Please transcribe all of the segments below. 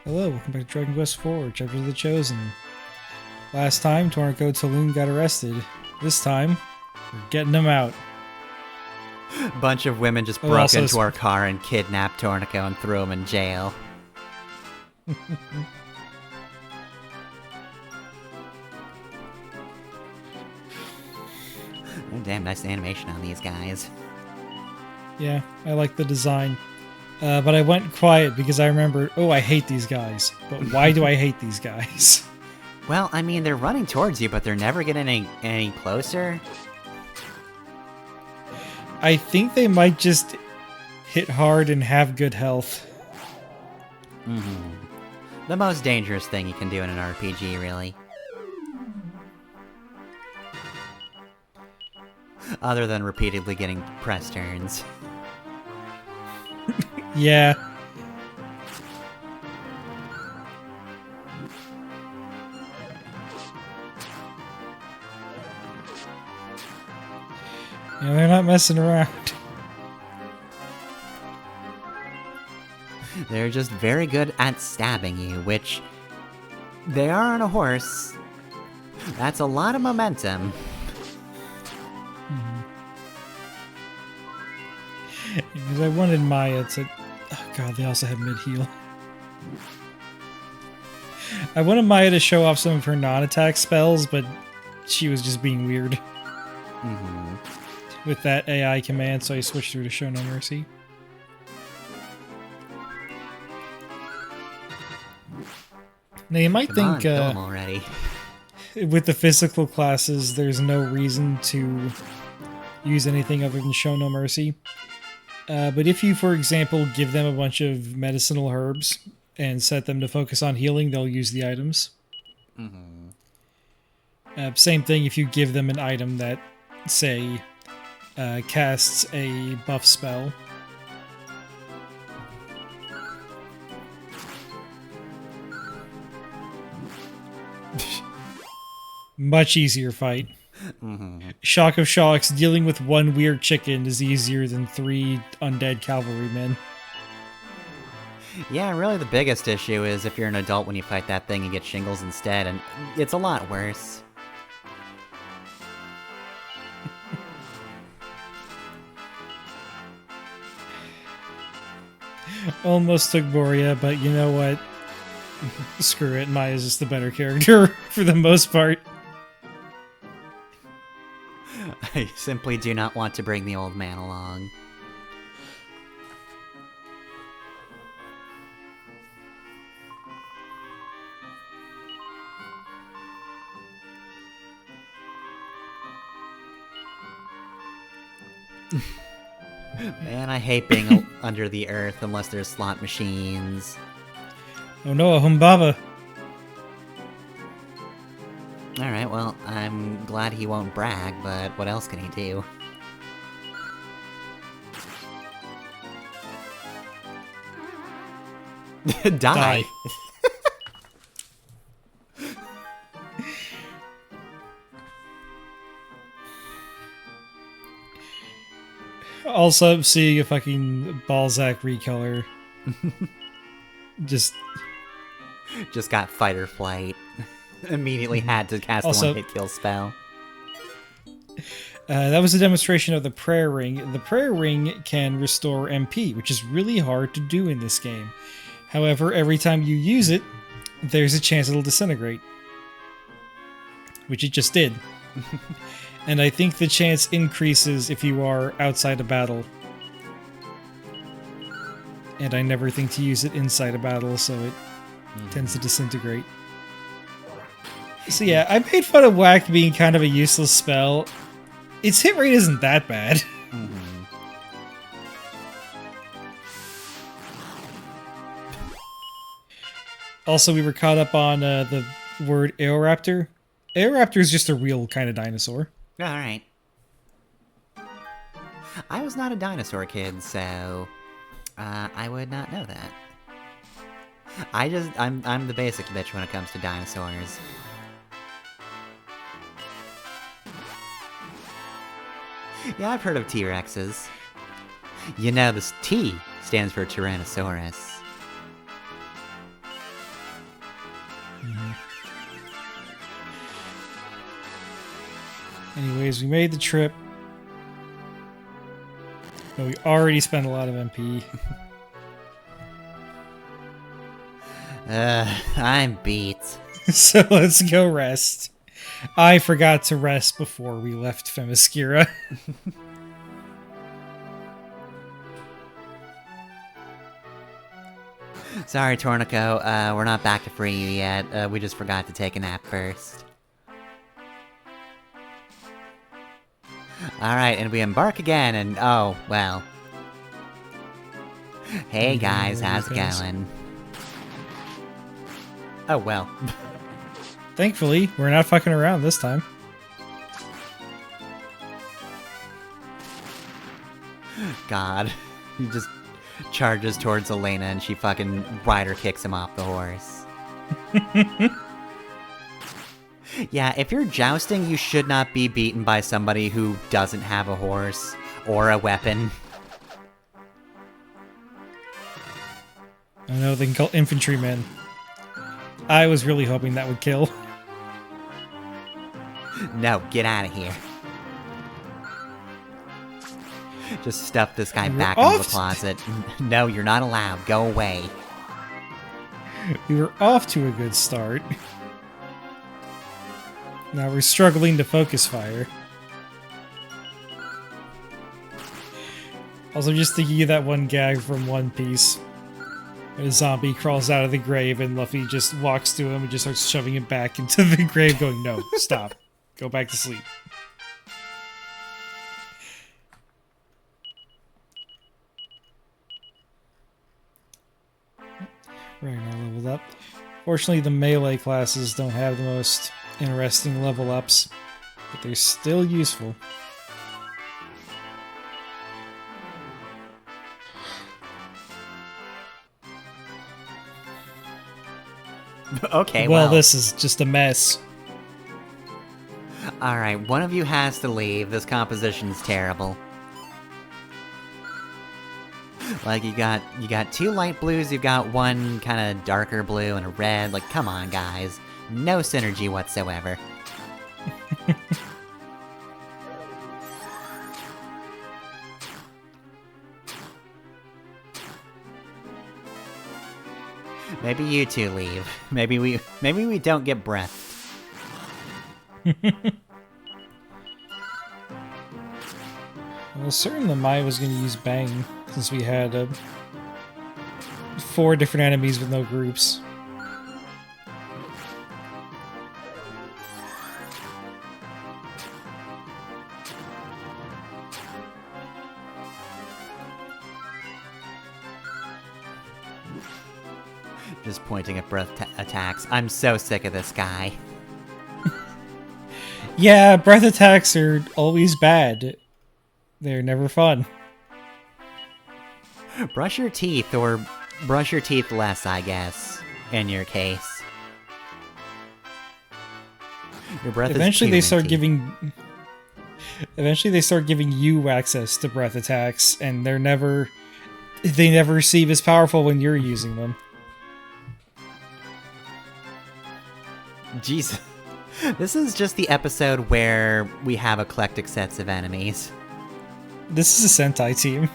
Hello, welcome back to Dragon Quest IV, Chapter of the Chosen. Last time, Torneko Taloon got arrested. This time, we're getting him out. Bunch of women just broke into our car and kidnapped Torneko and threw him in jail. Oh, damn, nice animation on these guys. Yeah, I like the design. But I went quiet because I remembered, oh, I hate these guys. But why do I hate these guys? Well, I mean, they're running towards you, but they're never getting any closer. I think they might just hit hard and have good health. The most dangerous thing you can do in an RPG, really. Other than repeatedly getting press turns. Yeah. Yeah, they're not messing around. They're just very good at stabbing you, which... They are on a horse. That's a lot of momentum. Because I wanted Maya to... Oh god, they also have mid-heal. I wanted Maya to show off some of her non-attack spells, but she was just being weird with that AI command, so I switched her to Show No Mercy. Now you might think kill him already. With the physical classes, there's no reason to use anything other than Show No Mercy. But if you, for example, give them a bunch of medicinal herbs and set them to focus on healing, they'll use the items. Same thing if you give them an item that, say, casts a buff spell. Much easier fight. Shock of Shocks, dealing with one weird chicken is easier than 3 undead cavalrymen. Yeah, really the biggest issue is if you're an adult when you fight that thing, you get shingles instead, and it's a lot worse. Almost took Boria, but you know what? Screw it, Maya's just the better character for the most part. I simply do not want to bring the old man along. Man, I hate being under the earth unless there's slot machines. Oh no, a Humbaba. Alright, well, I'm glad he won't brag, but what else can he do? Die! Also, seeing a fucking Balzac recolor. Just got fight or flight. Immediately had to cast Also, the one-hit kill spell. That was a demonstration of the prayer ring. The prayer ring can restore MP, which is really hard to do in this game. However, every time you use it, there's a chance it'll disintegrate. Which it just did. And I think the chance increases if you are outside a battle. And I never think to use it inside a battle, so it tends to disintegrate. So yeah, I made fun of Whack being kind of a useless spell. Its hit rate isn't that bad. Also, we were caught up on the word Aeoraptor. Aeoraptor is just a real kind of dinosaur. Alright. I was not a dinosaur kid, so... I would not know that. I'm the basic bitch when it comes to dinosaurs. Yeah, I've heard of T-Rexes. You know, this T stands for Tyrannosaurus. Anyways, we made the trip. But we already spent a lot of MP. I'm beat. So let's go rest. I forgot to rest before we left Themyscira. Sorry, Tornico. We're not back to free you yet. We just forgot to take a nap first. Alright, and we embark again, and oh, well. Hey guys, how's it going? Oh, well. Thankfully, we're not fucking around this time. God. He just charges towards Elena and she fucking rider kicks him off the horse. Yeah, if you're jousting, you should not be beaten by somebody who doesn't have a horse or a weapon. I know they can call infantrymen. I was really hoping that would kill. No, get out of here. Just stuff this guy back into the closet. No, you're not allowed. Go away. We were off to a good start. Now we're struggling to focus fire. Also, just thinking of that one gag from One Piece. When a zombie crawls out of the grave and Luffy just walks to him and just starts shoving him back into the grave going, no, stop. Go back to sleep. Ragnar leveled up. Fortunately, the melee classes don't have the most interesting level ups, but they're still useful. Okay, well, this is just a mess. Alright, one of you has to leave. This composition's terrible. Like, you got two light blues, you've got one kind of darker blue and a red. Like, come on, guys. No synergy whatsoever. Maybe you two leave. Maybe we don't get breath. Well, certain that Maya was going to use Bang, since we had 4 different enemies with no groups. Just pointing at breath attacks. I'm so sick of this guy. Yeah, breath attacks are always bad. They're never fun. Brush your teeth, or brush your teeth less, I guess, in your case. Your breath Eventually is Eventually they start giving you access to breath attacks, and they never seem as powerful when you're using them. Jesus. This is just the episode where we have eclectic sets of enemies. This is a Sentai team.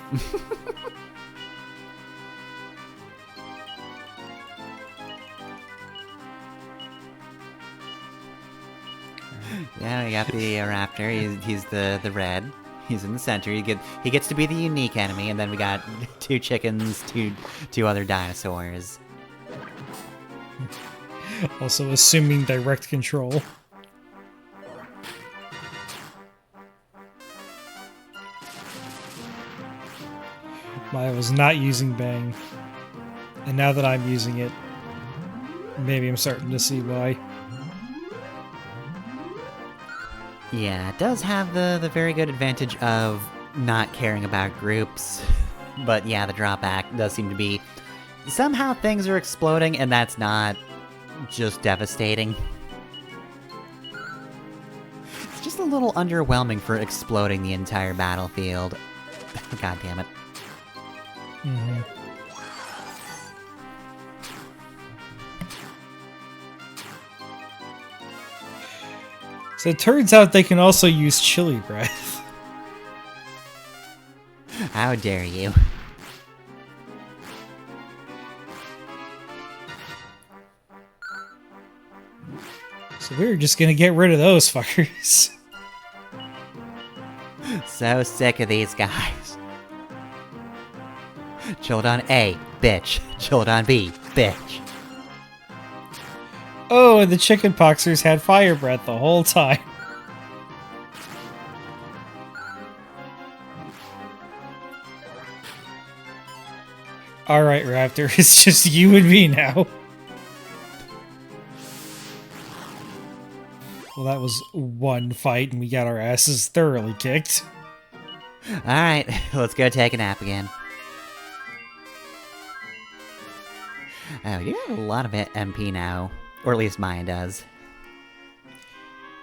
Yeah, we got the raptor. He's the red. He's in the center. He gets to be the unique enemy, and then we got 2 chickens, two other dinosaurs. Also assuming direct control. Maya was not using Bang. And now that I'm using it, maybe I'm starting to see why. Yeah, it does have the very good advantage of not caring about groups. But yeah, the drawback does seem to be somehow things are exploding, and that's not just devastating. It's just a little underwhelming for exploding the entire battlefield. God damn it. Mm-hmm. So it turns out they can also use chili breath. How dare you? So we're just gonna get rid of those fuckers. So sick of these guys. Children A, bitch. Children B, bitch. Oh, and the chicken poxers had fire breath the whole time. Alright, Raptor, it's just you and me now. Well, that was one fight, and we got our asses thoroughly kicked. Alright, let's go take a nap again. Oh, you have a lot of MP now. Or at least Maya does.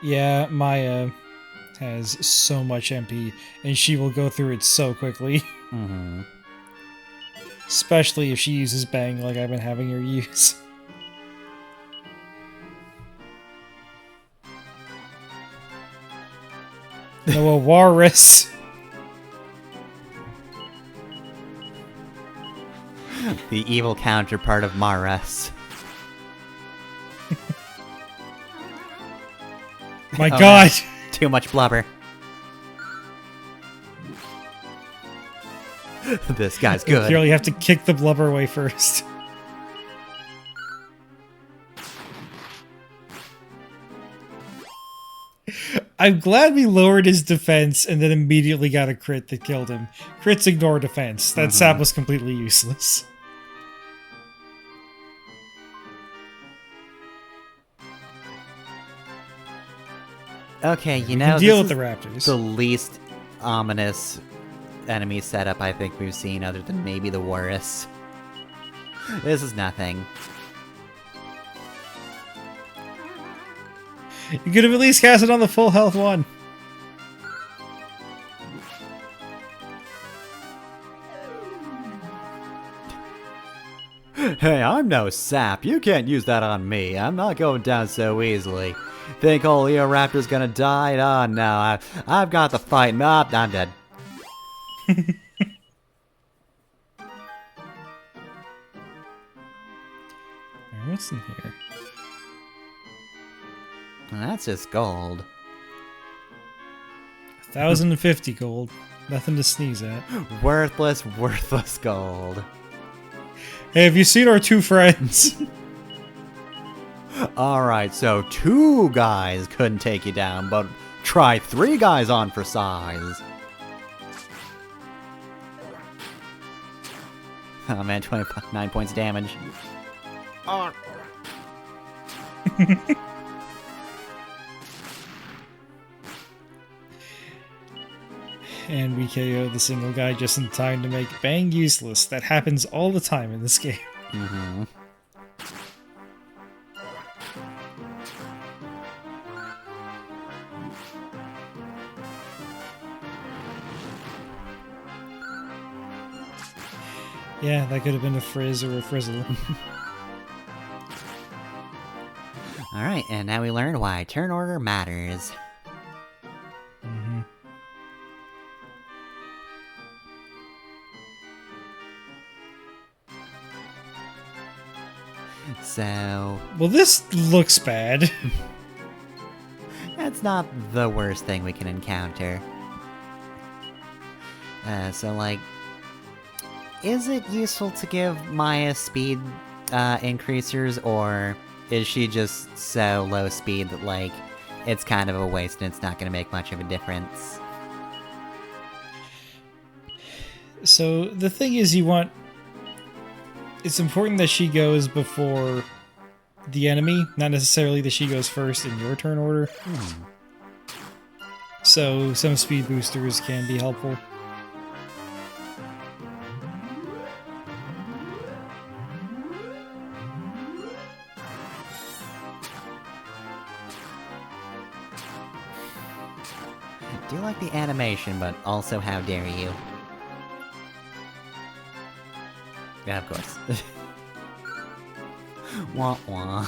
Yeah, Maya has so much MP, and she will go through it so quickly. Mm-hmm. Especially if she uses Bang like I've been having her use. No, a walrus. The evil counterpart of Maras. My Oh, god! Too much blubber. This guy's good. You really have to kick the blubber away first. I'm glad we lowered his defense and then immediately got a crit that killed him. Crits ignore defense. That sap was completely useless. Okay, you We know, can deal this with the is raptors. the least ominous enemy setup I think we've seen, other than maybe the Walrus. This is nothing. You could have at least cast it on the full health one. Hey, I'm no sap. You can't use that on me. I'm not going down so easily. Think old Eoraptor's gonna die? Oh no, I've got the fight. Nah, I'm dead. What's in here? That's just gold. 1,050 gold. Nothing to sneeze at. Worthless, worthless gold. Hey, have you seen our two friends? Alright, so 2 guys couldn't take you down, but try 3 guys on for size. Oh man, 29 points damage. Oh. And we KO the single guy just in time to make Bang useless. That happens all the time in this game. Mm-hmm. Yeah, that could have been a frizz or a frizzle. Alright, and now we learn why turn order matters. So, Well, this looks bad. that's not the worst thing we can encounter. So like, is it useful to give Maya speed increasers, or is she just so low speed that like, it's kind of a waste and it's not going to make much of a difference? So the thing is, it's important that she goes before the enemy, not necessarily that she goes first in your turn order. So some speed boosters can be helpful. I do like the animation, but also how dare you? Yeah, of course. Wah wah.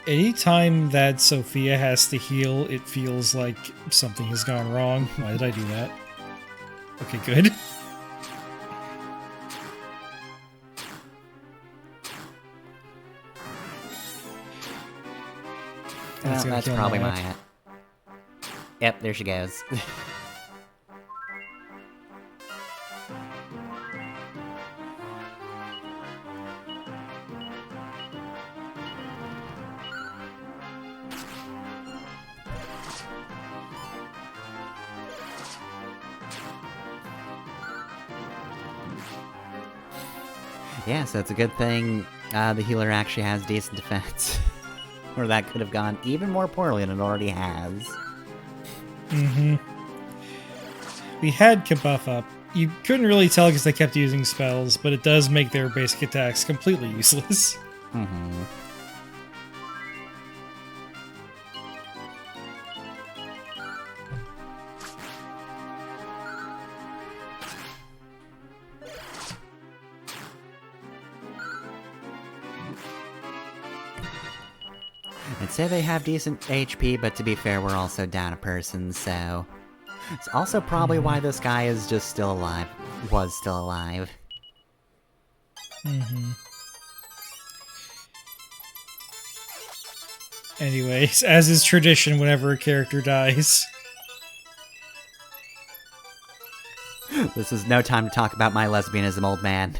Anytime that Sophia has to heal, it feels like something has gone wrong. Why did I do that? Okay, good. Well, gonna that's kill probably Naya. my... Yep, there she goes. Yeah, so it's a good thing the healer actually has decent defense. Or that could have gone even more poorly than it already has. Mm-hmm. We had Kabuff up. You couldn't really tell because they kept using spells, but it does make their basic attacks completely useless. Mm-hmm. I'd say they have decent HP, but to be fair, we're also down a person, so... It's also probably why this guy is just still alive. Was still alive. Mm-hmm. Anyways, as is tradition whenever a character dies. This is no time to talk about my lesbianism, old man.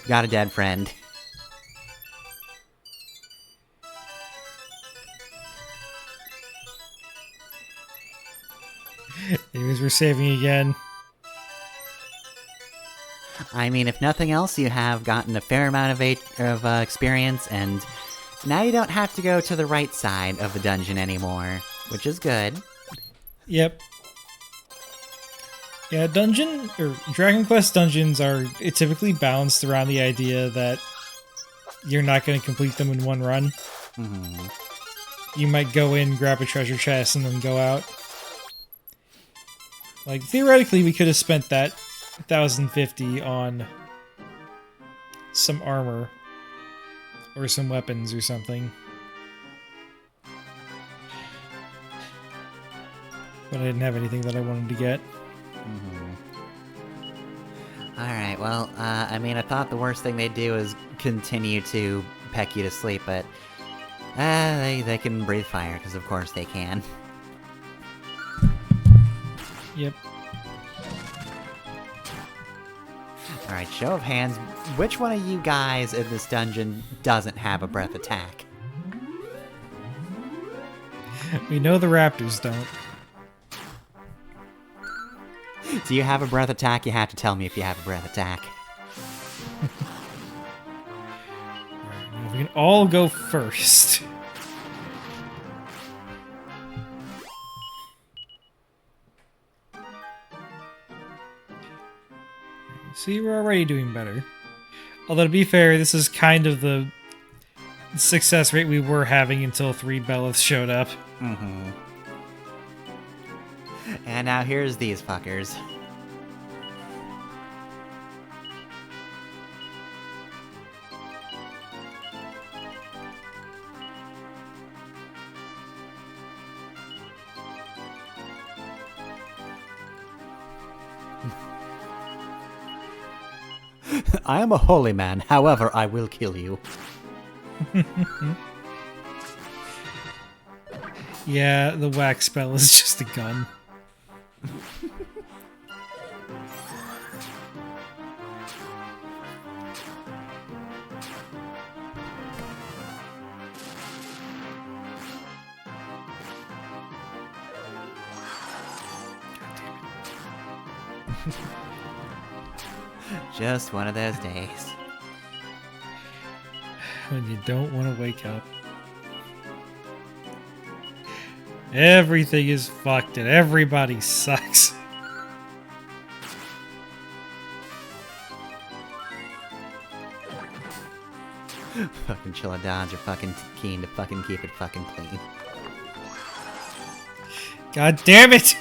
Got a dead friend. Anyways, we're saving again. I mean, if nothing else, you have gotten a fair amount of experience, and now you don't have to go to the right side of the dungeon anymore, which is good. Yep. Yeah, dungeon or Dragon Quest dungeons are typically balanced around the idea that you're not going to complete them in one run. Mm-hmm. You might go in, grab a treasure chest, and then go out. Like, theoretically, we could have spent that 1,050 on some armor or some weapons or something. But I didn't have anything that I wanted to get. Alright, well, I mean, I thought the worst thing they'd do is continue to peck you to sleep, but... they can breathe fire, because of course they can. Yep. Alright, show of hands, which one of you guys in this dungeon doesn't have a breath attack? We know the raptors don't. Do you have a breath attack? You have to tell me if you have a breath attack. Alright, now we can all go first. See, we're already doing better. Although, to be fair, this is kind of the success rate we were having until 3 Beliths showed up. Mm-hmm. And now here's these fuckers. I am a holy man, however, I will kill you. Yeah, the wax spell is just a gun. Just one of those days. When you don't want to wake up. Everything is fucked and everybody sucks. Fucking Chilladons are fucking keen to fucking keep it fucking clean. God damn it!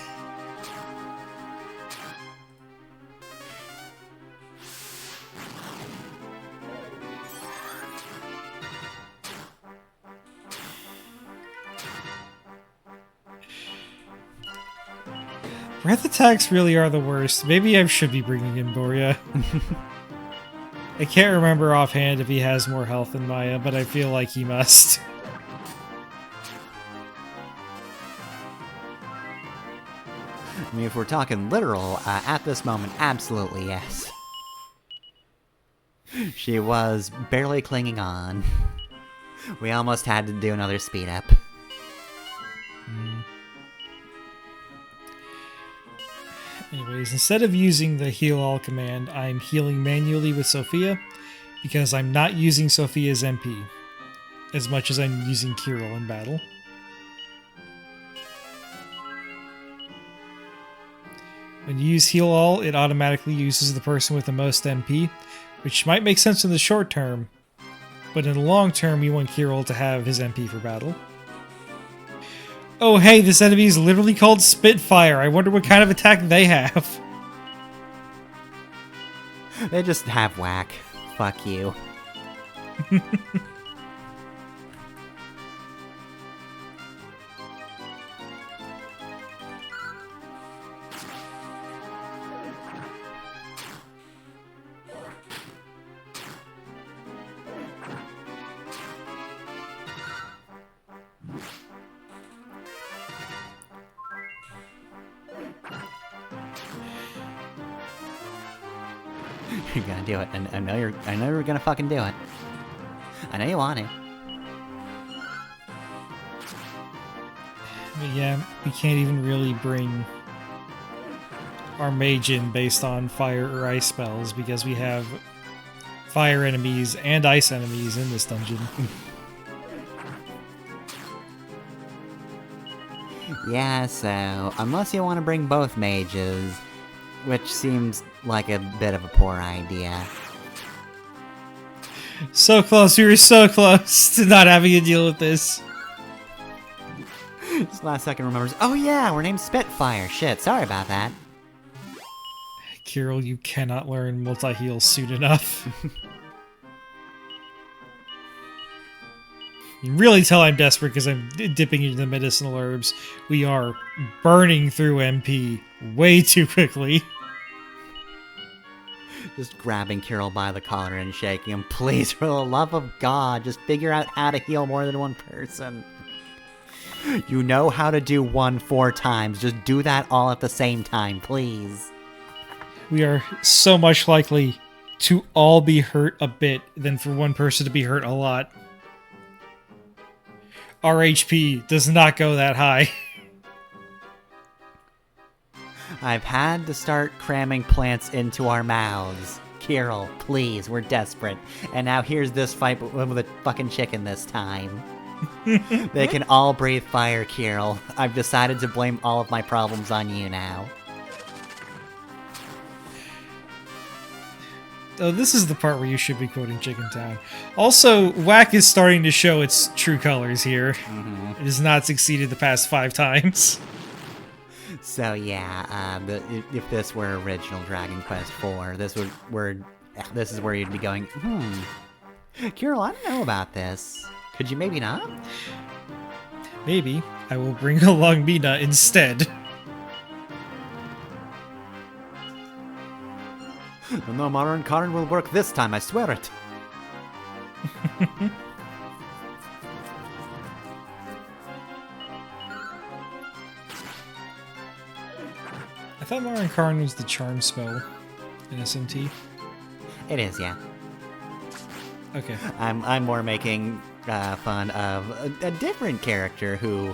Breath attacks really are the worst. Maybe I should be bringing in Boria. I can't remember offhand if he has more health than Maya, but I feel like he must. I mean, if we're talking literal, at this moment, absolutely yes. She was barely clinging on. We almost had to do another speed up. Anyways, instead of using the heal all command, I'm healing manually with Sophia because I'm not using Sophia's MP as much as I'm using Kirill in battle. When you use heal all, it automatically uses the person with the most MP, which might make sense in the short term, but in the long term, you want Kirill to have his MP for battle. Oh hey, this enemy is literally called Spitfire. I wonder what kind of attack they have. They just have whack. Fuck you. You're gonna do it, and I know you're gonna fucking do it. I know you want to. But yeah, we can't even really bring our mage in based on fire or ice spells because we have fire enemies and ice enemies in this dungeon. Yeah, so unless you want to bring both mages, which seems like a bit of a poor idea. So close, we were so close to not having to deal with this. Just last second remembers, oh yeah, we're named Spitfire. Shit, sorry about that. Kirill, you cannot learn multi-heal soon enough. You can really tell I'm desperate because I'm dipping into the medicinal herbs. We are burning through MP way too quickly. Just grabbing Kirill by the collar and shaking him. Please, for the love of God, just figure out how to heal more than one person. You know how to do 1 4 times. Just do that all at the same time, please. We are so much likely to all be hurt a bit than for one person to be hurt a lot. Our HP does not go that high. I've had to start cramming plants into our mouths. Kirill, please, we're desperate. And now here's this fight with a fucking chicken this time. They can all breathe fire, Kirill. I've decided to blame all of my problems on you now. Oh, this is the part where you should be quoting Chicken Town. Also, Whack is starting to show its true colors here. It has not succeeded the past 5 times. So yeah, if this were original Dragon Quest IV, this is where you'd be going, Kirill, I don't know about this. Could you maybe not? Maybe. I will bring along Mina instead. No modern Karin will work this time, I swear it. I thought Marin Karn was the charm spell in SMT. It is, yeah. Okay. I'm more making fun of a different character who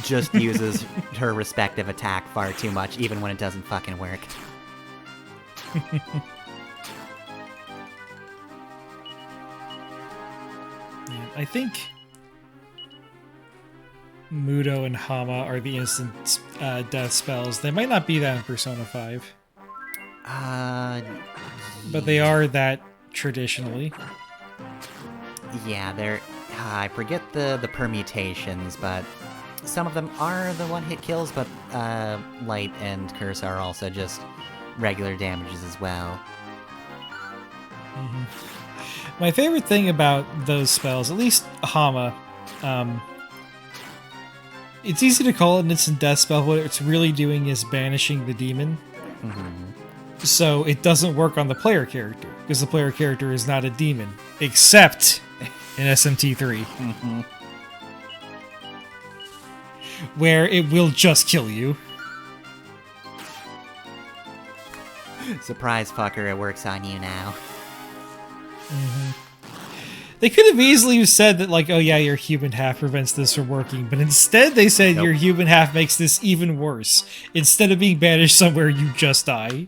just uses her respective attack far too much, even when it doesn't fucking work. Yeah, I think Mudo and Hama are the instant death spells. They might not be that in Persona 5. But they are that traditionally. Yeah, they're... I forget the permutations, but some of them are the one-hit kills, but Light and Curse are also just regular damages as well. My favorite thing about those spells, at least Hama, It's easy to call it an instant death spell. What it's really doing is banishing the demon. So it doesn't work on the player character, because the player character is not a demon, except in SMT3, where it will just kill you. Surprise fucker, it works on you now. They could have easily said that, like, oh yeah, your human half prevents this from working, but instead they said Nope. your human half makes this even worse. Instead of being banished somewhere, you just die.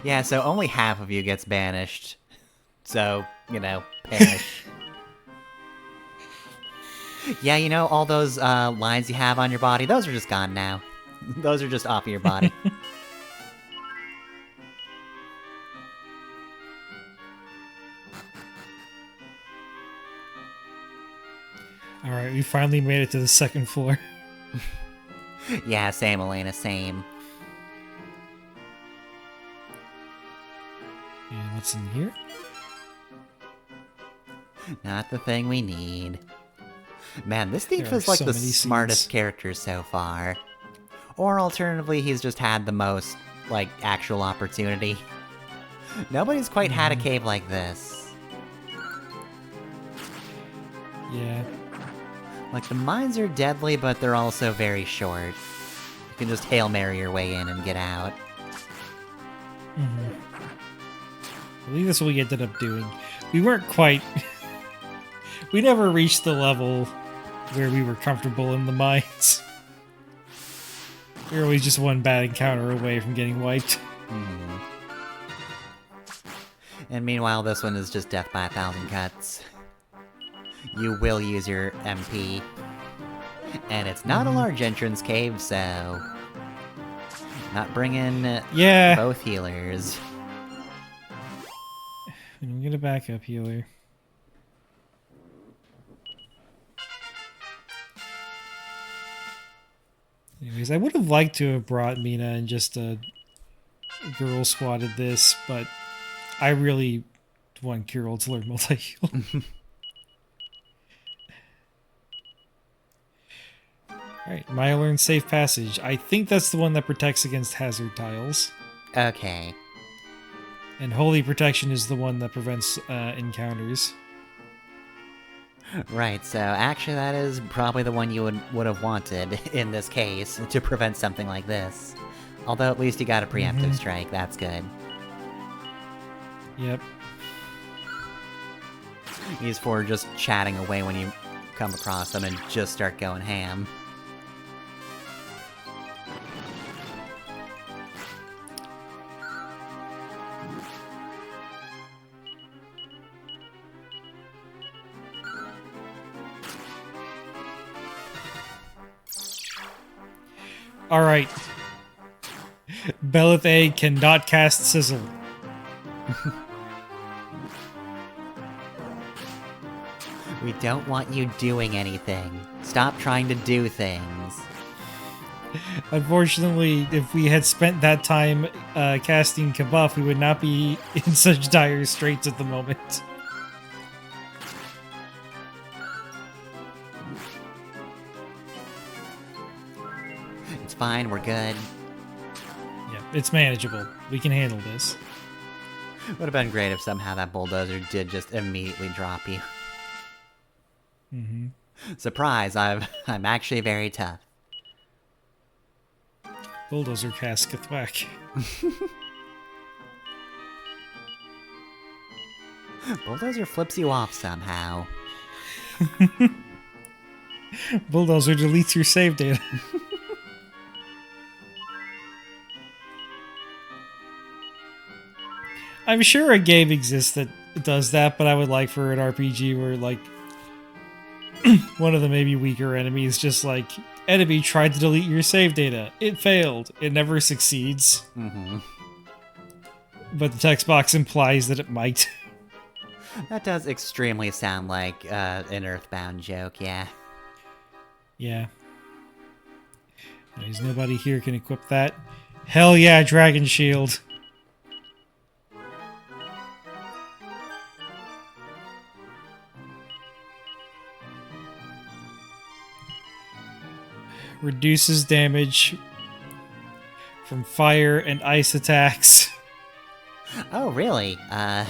Yeah, so only half of you gets banished. So, perish. Yeah, all those lines you have on your body, those are just gone now. Those are just off of your body. Alright, we finally made it to the second floor. Yeah, same, Elena, same. And what's in here? Not the thing we need. Man, this thief There are is like so the many smartest scenes. character so far. Or alternatively, he's just had the most, like, actual opportunity. Nobody's quite had a cave like this. Yeah. Like, the mines are deadly, but they're also very short. You can just Hail Mary your way in and get out. I believe that's what we ended up doing. We weren't quite... we never reached the level where we were comfortable in the mines. We were always just one bad encounter away from getting wiped. And meanwhile, this one is just death by 1,000 cuts. You will use your MP. And it's not a large entrance cave, so... not bringing Yeah. both healers. And we get a backup healer. Anyways, I would have liked to have brought Mina and just girl squatted this, but I really want Kirill to learn multi-heal. Alright, Maya learns Safe Passage. I think that's the one that protects against hazard tiles. Okay. And Holy Protection is the one that prevents encounters. Right, so actually that is probably the one you would have wanted in this case, to prevent something like this. Although at least you got a preemptive strike, that's good. Yep. He's for just chatting away when you come across them and just start going ham. Alright. Belith A cannot cast Sizzle. We don't want you doing anything. Stop trying to do things. Unfortunately, if we had spent that time casting Kabuff, we would not be in such dire straits at the moment. It's fine, we're good. Yeah, it's manageable. We can handle this. Would have been great if somehow that bulldozer did just immediately drop you. Surprise, I'm actually very tough. Bulldozer cast Kathwack. Bulldozer flips you off somehow. Bulldozer deletes your save data. I'm sure a game exists that does that, but I would like for an RPG where, like, one of the maybe weaker enemies just like, enemy tried to delete your save data. It failed. It never succeeds. But the text box implies that it might. That does extremely sound like an Earthbound joke, yeah. Yeah. There's nobody here can equip that. Hell yeah, Dragon Shield. Reduces damage from fire and ice attacks. Oh, really? Does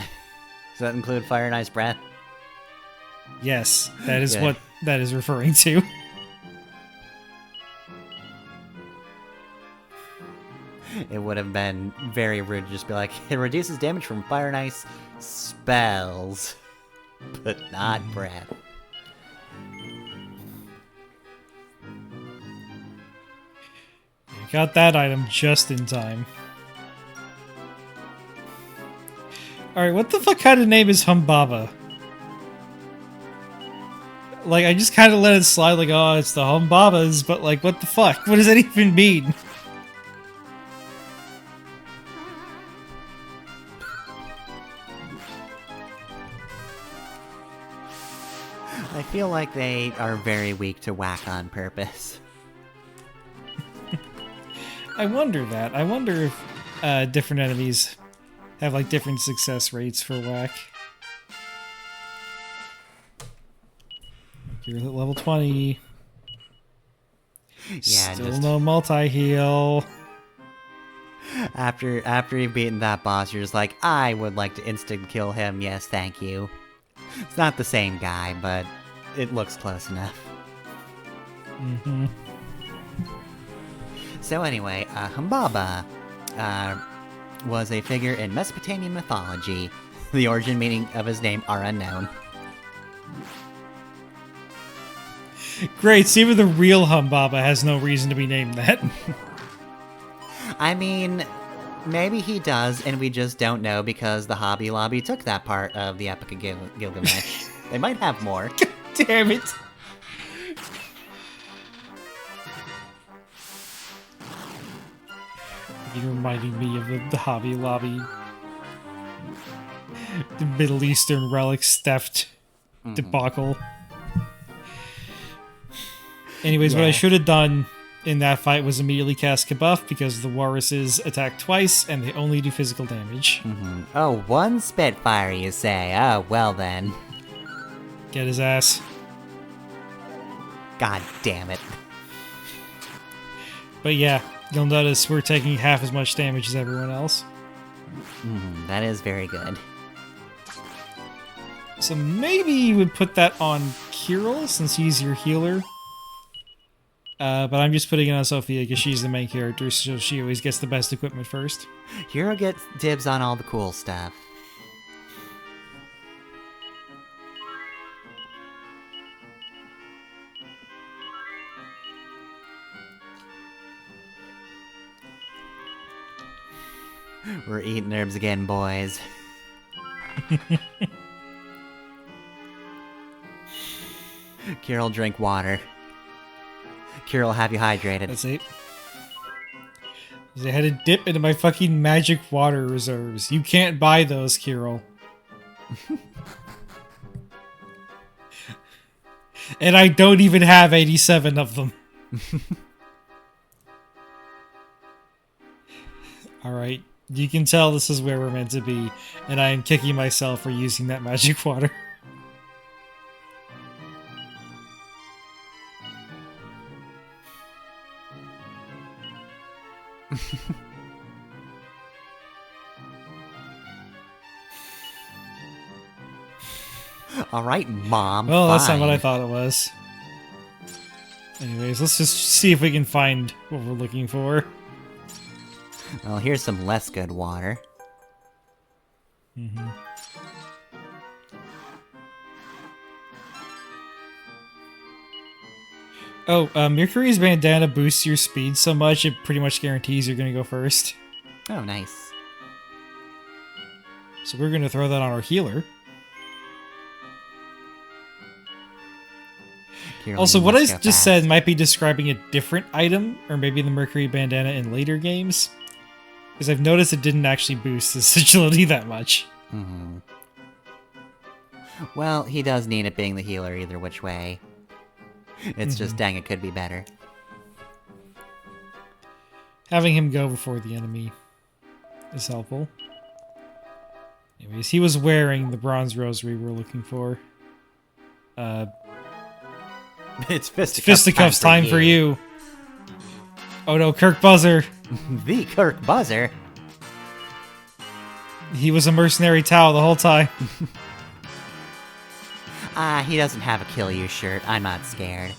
that include Fire and Ice Breath? Yes, that is Good. what that is referring to. It would have been very rude to just be like, it reduces damage from Fire and Ice spells, but not breath. Got that item just in time. Alright, what the fuck kind of name is Humbaba? Like, I just kind of let it slide like, oh, it's the Humbabas, but like, what the fuck? What does that even mean? I feel like they are very weak to whack on purpose. I wonder that. I wonder if different enemies have like different success rates for whack. You're at level 20. Yeah, Still just no multi-heal. after you've beaten that boss, you're just like, I would like to instant kill him. Yes, thank you. It's not the same guy, but it looks close enough. Mm-hmm. So anyway, Humbaba was a figure in Mesopotamian mythology. The origin meaning of his name are unknown. Great, so even the real Humbaba has no reason to be named that. I mean, maybe he does, and we just don't know because the Hobby Lobby took that part of the Epic of Gilgamesh. They might have more. Damn it. You're reminding me of the Hobby Lobby. The Middle Eastern relics theft debacle. Anyways, what I Yeah. should have done in that fight was immediately cast Kabuff because the Walruses attack twice and they only do physical damage. Oh, one Spitfire, you say? Oh, well then. Get his ass. God damn it. But yeah, you'll notice we're taking half as much damage as everyone else. That is very good. So maybe you would put that on Kirill since he's your healer. But I'm just putting it on Sophia because she's the main character, so she always gets the best equipment first. Hero gets dibs on all the cool stuff. We're eating herbs again, boys. Kirill, drink water. Kirill, have you hydrated? That's it. I had to dip into my fucking magic water reserves. You can't buy those, Kirill. And I don't even have 87 of them. Alright, you can tell this is where we're meant to be, and I am kicking myself for using that magic water. Alright, Mom. Well, that's not fine. what I thought it was. Anyways, let's just see if we can find what we're looking for. Well, here's some less good water. Oh, Mercury's bandana boosts your speed so much it pretty much guarantees you're gonna go first. Oh, nice. So we're gonna throw that on our healer. Kirill, Also, you what I must go just fast. said might be describing a different item, or maybe the Mercury bandana in later games. Because I've noticed it didn't actually boost his agility that much. Well, he does need it being the healer either which way. It's just, dang, it could be better. Having him go before the enemy is helpful. Anyways, he was wearing the bronze rosary we're looking for. It's fisticuffs, Fisticuffs time for you. Oh no, Kirk Buzzer! The Kirk Buzzer? He was a mercenary Tau the whole time. He doesn't have a kill you shirt. I'm not scared.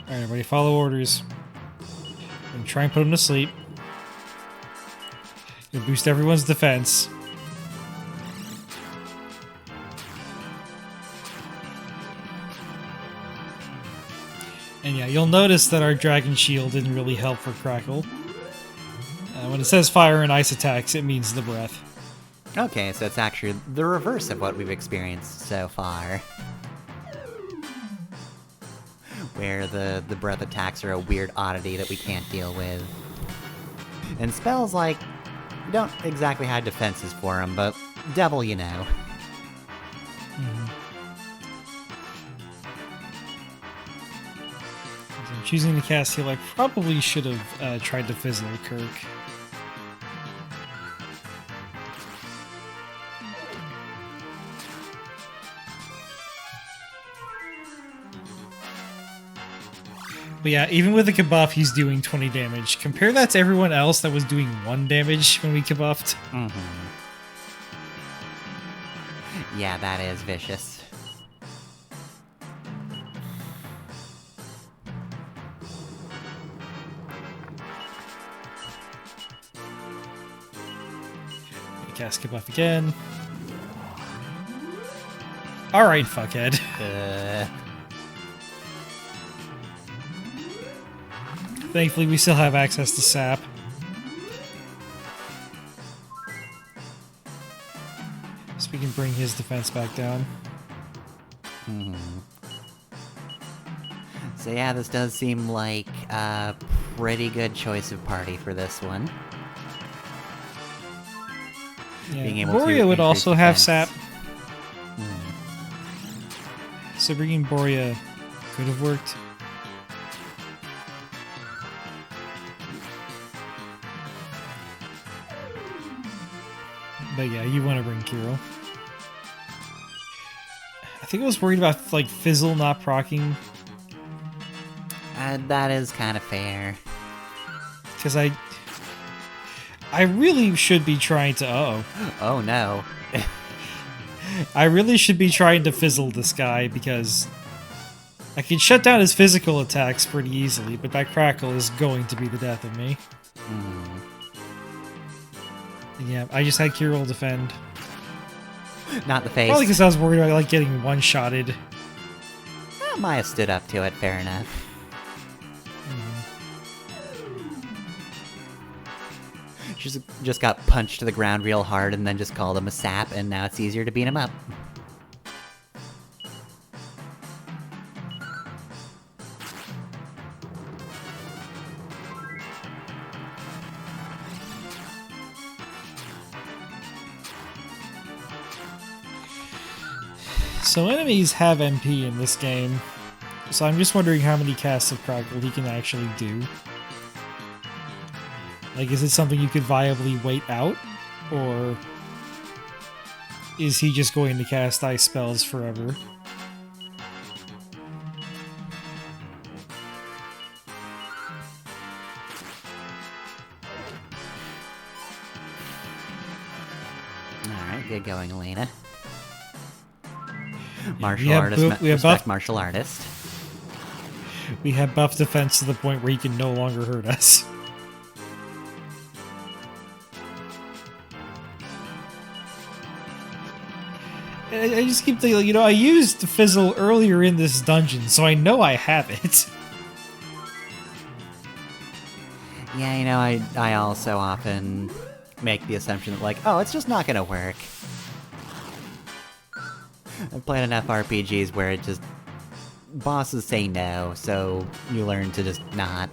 Alright, everybody, follow orders. And try and put him to sleep. Gonna boost everyone's defense. And yeah, you'll notice that our Dragon Shield didn't really help for Crackle. When it says fire and ice attacks, it means the breath. Okay, so it's actually the reverse of what we've experienced so far. Where the breath attacks are a weird oddity that we can't deal with. And spells like, we don't exactly have defenses for them, but devil you know. So I'm choosing to cast heal. I probably should have tried to fizzle Kirk. But yeah, even with the Kabuff, he's doing 20 damage. Compare that to everyone else that was doing 1 damage when we Kabuffed. Yeah, that is vicious. Cast Kabuff again. Alright, fuckhead. Thankfully, we still have access to sap. So we can bring his defense back down. So yeah, this does seem like a pretty good choice of party for this one. Being Yeah, able to Borea would increase also have defense. sap. So bringing Borea could have worked. But yeah, you want to bring Kiro. I think I was worried about, like, Fizzle not proccing. That is kind of fair. Because I really should be trying to... Uh-oh. Oh no. I really should be trying to fizzle this guy, because I can shut down his physical attacks pretty easily, but that Crackle is going to be the death of me. Yeah, I just had Kirill defend. Not the face. Probably because I was worried about, like, getting one-shotted. Maya stood up to it, fair enough. She's just got punched to the ground real hard and then just called him a sap, and now it's easier to beat him up. So enemies have MP in this game, so I'm just wondering how many casts of Crackle he can actually do. Like, is it something you could viably wait out, or is he just going to cast ice spells forever? Alright, good going, Elena. We Martial have artist, we have respect buff- martial artist. We have buff defense to the point where he can no longer hurt us. I just keep thinking, you know, I used Fizzle earlier in this dungeon, so I know I have it. Yeah, you know, I also often make the assumption that, like, oh, it's just not gonna work. I've played enough RPGs where it just... bosses say no, so you learn to just not.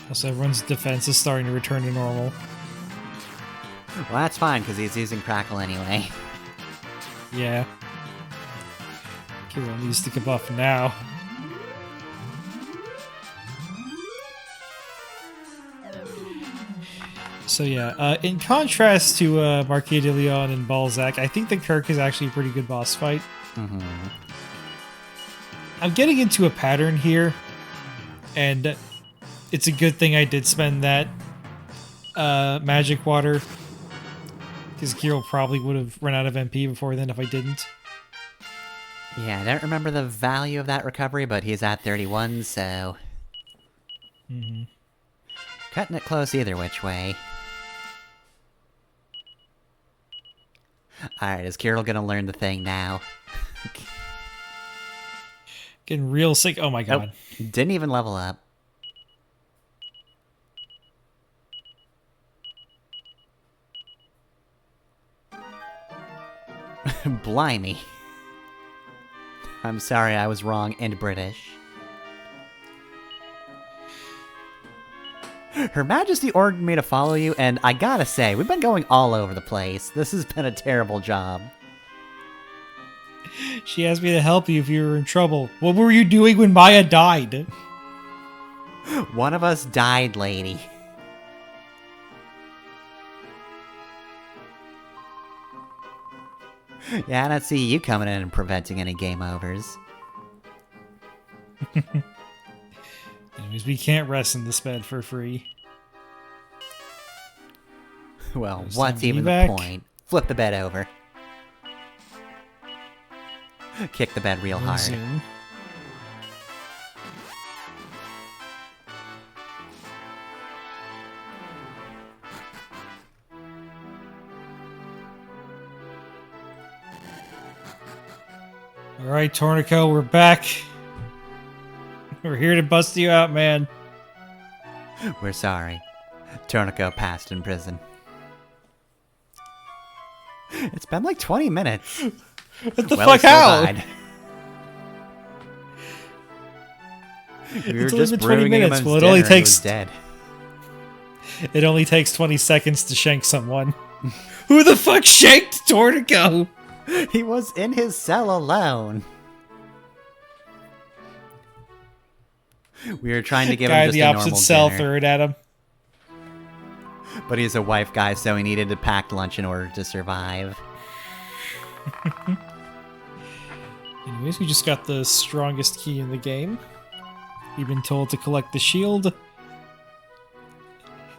Also, everyone's defense is starting to return to normal. Well, that's fine, because he's using Crackle anyway. Yeah. Kirill needs to Kabuff now. So yeah, in contrast to Marquis de Leon and Balzac, I think the Kirk is actually a pretty good boss fight. Mm-hmm. I'm getting into a pattern here, and it's a good thing I did spend that magic water, because Kirill probably would have run out of MP before then if I didn't. Yeah, I don't remember the value of that recovery, but he's at 31, so... Mm-hmm. Cutting it close either which way. Alright, is Kirill gonna learn the thing now? Getting real sick. Oh my god. Oh, didn't even level up. Blimey. I'm sorry, I was wrong and British. Her Majesty ordered me to follow you, and I gotta say, we've been going all over the place. This has been a terrible job. She asked me to help you if you were in trouble. What were you doing when Maya died? One of us died, lady. Yeah, I don't see you coming in and preventing any game overs. Anyways, we can't rest in this bed for free. Well, There's what's some even the feedback. point? Flip the bed over. Kick the bed real hard. Zoom. Alright, Tornico, we're back. We're here to bust you out, man. We're sorry. Tornico passed in prison. It's been like 20 minutes. What the Well, fuck, he still how? died. We were It's only just been 20 brewing him minutes. his Well, it dinner only and he takes- was dead. It only takes 20 seconds to shank someone. Who the fuck shanked Tornico? He was in his cell alone. We were trying to give Guy him in just the a opposite normal cell dinner, threw it at him. but he's a wife guy, so he needed a packed lunch in order to survive. Anyways, we just got the strongest key in the game. We've been told to collect the shield.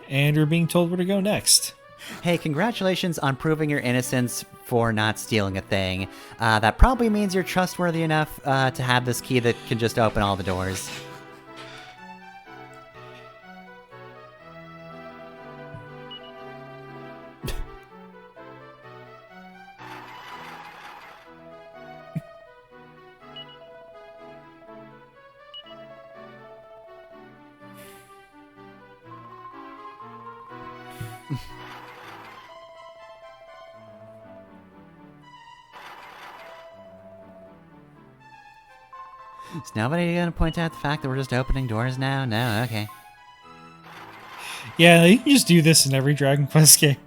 And we're being told where to go next. Hey, congratulations on proving your innocence for not stealing a thing. That probably means you're trustworthy enough to have this key that can just open all the doors. Is nobody gonna point out the fact that we're just opening doors now? No? Okay. Yeah, you can just do this in every Dragon Quest game.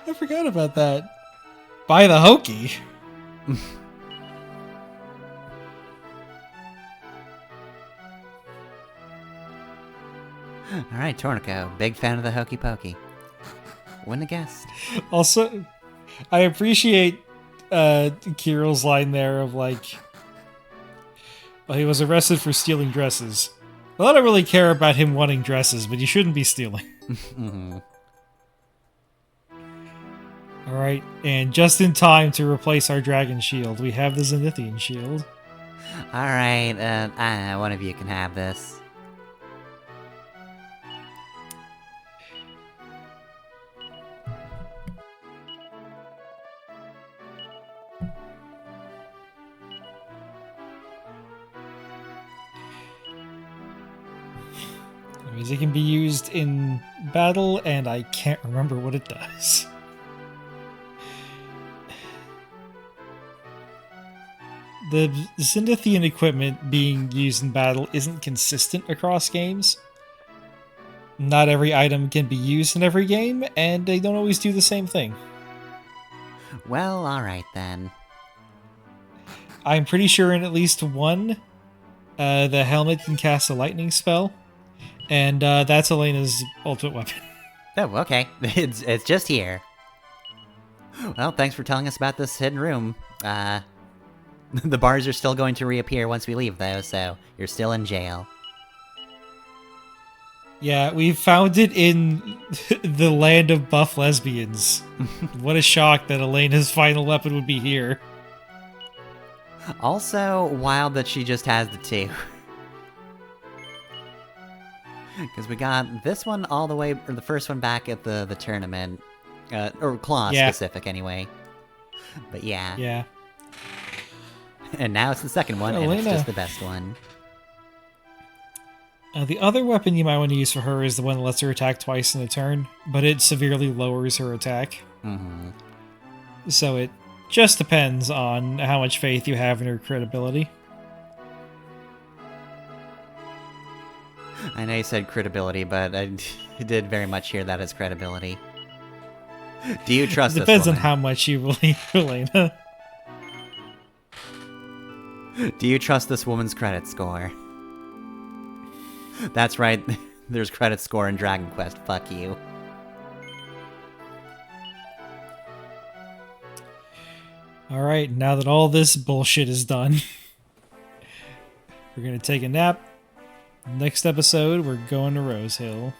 I forgot about that. Buy the hokey. Alright, Tornico. Big fan of the Hokey Pokey. Wouldn't have guessed. Also, I appreciate Kirill's line there of like, well, he was arrested for stealing dresses. Well, I don't really care about him wanting dresses, but he shouldn't be stealing. Mm-hmm. Alright, and just in time to replace our dragon shield, we have the Zenithian shield. Alright, one of you can have this. Anyways, it can be used in battle, and I can't remember what it does. The Zenithian equipment being used in battle isn't consistent across games. Not every item can be used in every game, and they don't always do the same thing. Well, alright then. I'm pretty sure in at least one, the helmet can cast a lightning spell, and that's Elena's ultimate weapon. Oh, okay. It's just here. Well, thanks for telling us about this hidden room. The bars are still going to reappear once we leave, though, so you're still in jail. Yeah, we found it in the land of buff lesbians. What a shock that Elena's final weapon would be here. Also, wild that she just has the two. Because we got this one all the way, or the first one back at the tournament. Or Claw specific, anyway. But yeah. Yeah. And now it's the second one, and it's just the best one. The other weapon you might want to use for her is the one that lets her attack twice in a turn, but it severely lowers her attack. Mm-hmm. So it just depends on how much faith you have in her crit ability. I know you said credibility, but I did very much hear that as credibility. Do you trust this woman? Depends on how much you believe, Elena. Do you trust this woman's credit score? That's right, there's credit score in Dragon Quest, fuck you. Alright, now that all this bullshit is done, we're gonna take a nap. Next episode, we're going to Rose Hill.